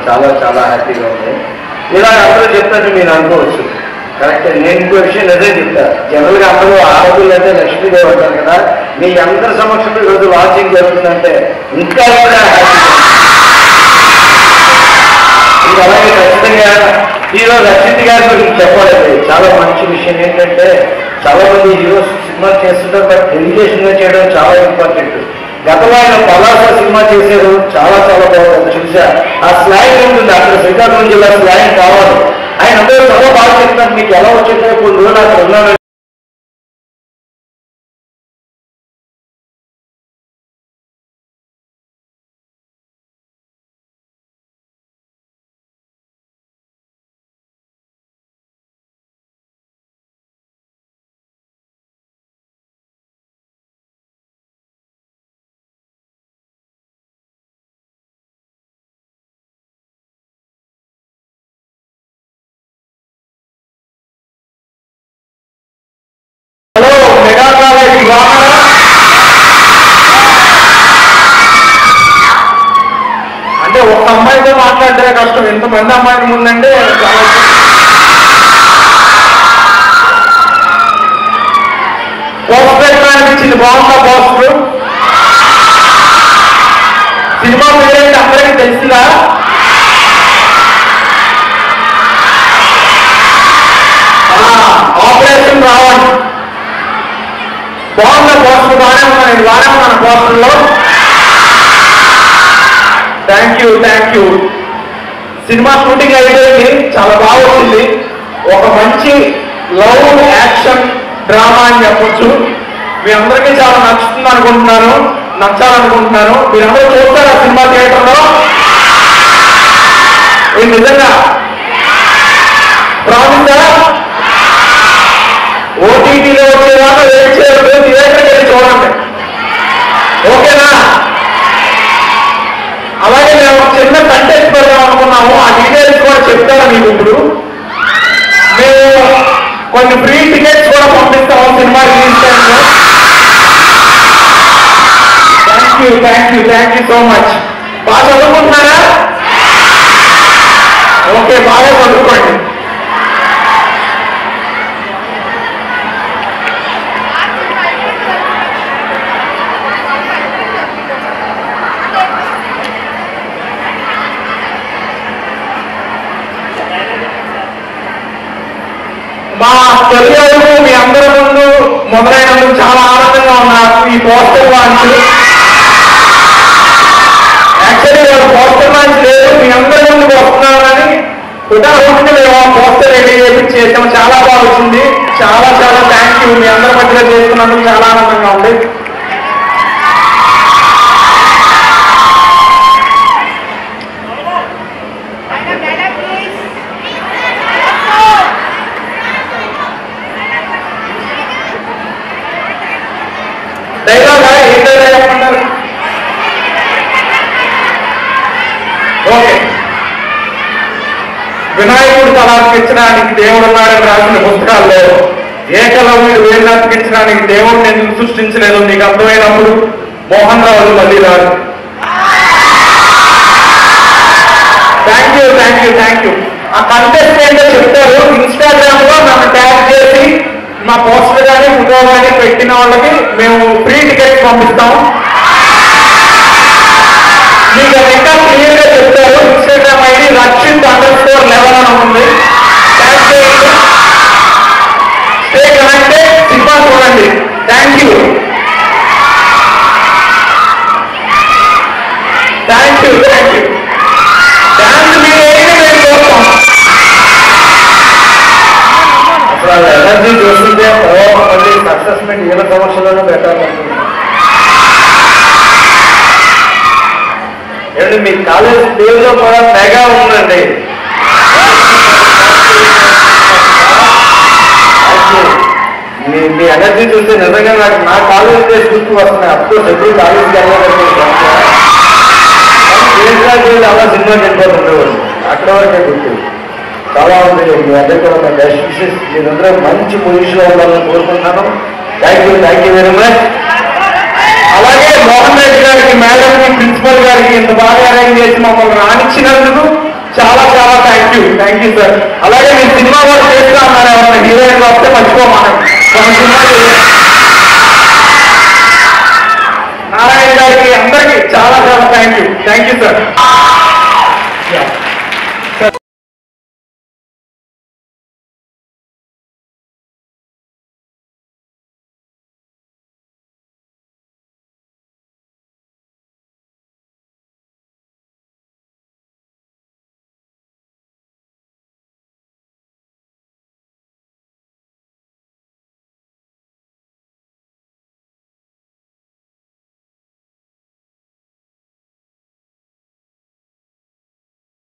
చాలా చాలా హ్యాపీగా ఉంది. ఇలా అందరూ చెప్తారు మీరు అనుకోవచ్చు, కరెక్ట్. నేను ఇంకో విషయం అదే చెప్తా, జనరల్గా అందరూ ఆడపిల్ల అంటే లక్ష్మీదేవి అంటారు కదా, మీ అందరి సమక్షంలో ఈరోజు లాంచింగ్ జరుగుతుందంటే ఇంకా కూడా హ్యాపీగా. అలాగే ఖచ్చితంగా ఈరోజు రక్షిత్ గారి గురించి చెప్పాలండి. చాలా మంచి విషయం ఏంటంటే చాలా మంది హీరోస్ సినిమా చేస్తుంటారు, బట్ డెడికేషన్గా చేయడం చాలా ఇంపార్టెంట్. గతంలో ఆయన పలాస సినిమా చేశారు, చాలా చాలా బాగుంది చూసా. ఆ స్లాంగ్ ఉంటుంది అక్కడ, శ్రీకాకుళం జిల్లా స్లాంగ్ కావాలి. ఆయన అందరూ చాలా బాగా చెప్తారు. మీకు ఎలా వచ్చిందో కొన్ని రోజులు అక్కడ ఉన్నాను. అంటే ఒక అమ్మాయితో మాట్లాడితే కష్టం, ఎంతమంది అమ్మాయిల ముందంటే పోస్టర్ అనిపించింది. బాగుందా పోస్టర్? సినిమా పేరేంటి అందరికీ తెలిసిందా? ఆపరేషన్ రావణ్. బాగుందా పోస్టర్? బాగానే ఉన్నాను, బాగానే ఉన్నాను పోస్టర్లో. Thank you. సినిమా షూటింగ్ అయిపోయింది, చాలా బాగా వచ్చింది. ఒక మంచి లవ్ యాక్షన్ డ్రామా అని చెప్పొచ్చు. మీ అందరికీ చాలా నచ్చాలనుకుంటున్నాను. మీరందరూ చూస్తారా సినిమా థియేటర్లో? ఇది నిజంగా ప్రామిసా? ఓటీటీలో వచ్చేదాకా వెయిట్ చేయలేదు, థియేటర్కి వెళ్ళి చూడండి, ఓకేనా? అలాగే మేము చిన్న కంటెంట్ పెడదాం అనుకున్నాము, ఆ డీటెయిల్స్ కూడా చెప్తారా మీకు ఇప్పుడు. మేము కొన్ని ఫ్రీ టికెట్స్ కూడా పంపిస్తాము సినిమా రిలీజ్ టైంలో. Thank you so much. బాగా చదువుకుంటున్నారా? ఓకే, బాగా చదువుకోండి. మా తల్లిదండ్రులు మీ అందరి ముందు మొదలైనందుకు చాలా ఆనందంగా ఉన్నారు. ఈ పోస్టర్ లాంచ్ యాక్చువల్లీ వాళ్ళు పోస్టర్ లాంచ్ లేదు, మీ అందరి ముందుకు వస్తున్నారని ఉదాహరణకి మేము ఆ పోస్టర్ రెడీ చేసాము. చాలా బాగా వచ్చింది. చాలా థ్యాంక్ యూ. మీ అందరి మధ్యలో చేసుకున్నందుకు చాలా ఆనందంగా ఉంది. డైలాగా ఏం డైలాగ్ చెప్పంటారు? ఓకే. వినాయకుడు తల అతికించడానికి దేవుడు ఉన్నాడని రాసిన పుస్తకాల్లో ఏకలవ్యుడు వేలు అతికించడానికి దేవుడిని ఎందుకు సృష్టించలేదు మీకు అర్థమైనప్పుడు మోహన్ రావు మళ్ళీ రాదు. Thank you. ఆ కంటెస్ట్ ఏంటో చెప్తారు. ఇన్స్టాగ్రామ్ లో నన్ను ట్యాగ్ చేసి మా పోస్టర్ కానీ ఫోటో కానీ పెట్టిన వాళ్ళకి మేము ఫ్రీ టికెట్స్ పంపిస్తాం. మీకు ఇంకా క్లియర్ గా చెప్తారు. ఇన్స్టాగ్రామ్ ఐడి రక్షిత్_11 అని ఉంది. ట్యాగ్ చేయండి, స్టే కనెక్టెడ్, సినిమా చూడండి. Thank you. డాన్స్ మీరు మేము చూస్తాం. అసలు ఎనర్జీ చూస్తుంటే మళ్ళీ సక్సెస్మెంట్ ఏళ్ళ సమస్యలను పెట్టాలనుకుంటున్నాను. ఏమంటే మీ కాలేజ్ పేరులో కూడా మెగా ఉందండి. మీ ఎనర్జీ చూస్తే నిజంగా నాకు నా కాలేజ్ డేస్ గుర్తు వస్తున్నాయి. అఫ్కోర్స్ ఎప్పుడు కాలేజ్కి వెళ్ళి అలా సినిమాకి వెళ్ళిపోతుండేవాడు, అక్కడ వరకే గుర్తు. చాలా ఉంది. మీ అందరికీ కూడా నా బెస్ట్ విషెస్. మీరందరూ మంచి పొజిషన్లో ఉండాలని కోరుకుంటున్నాను. Thank you very much. అలాగే మోహన్ రెడ్డి గారికి, మేడంకి, ప్రిన్సిపల్ గారికి ఇంత బాగా అరేంజ్ చేసి మమ్మల్ని రానిచ్చినందుకు చాలా చాలా థ్యాంక్ యూ సార్. అలాగే మీరు సినిమా కూడా చేస్తా అన్నారు, ఎవరైనా హీరోయిన్ వస్తే మర్చిపోమాను. సినిమా నారాయణ గారికి అందరికీ చాలా చాలా థ్యాంక్ యూ సార్.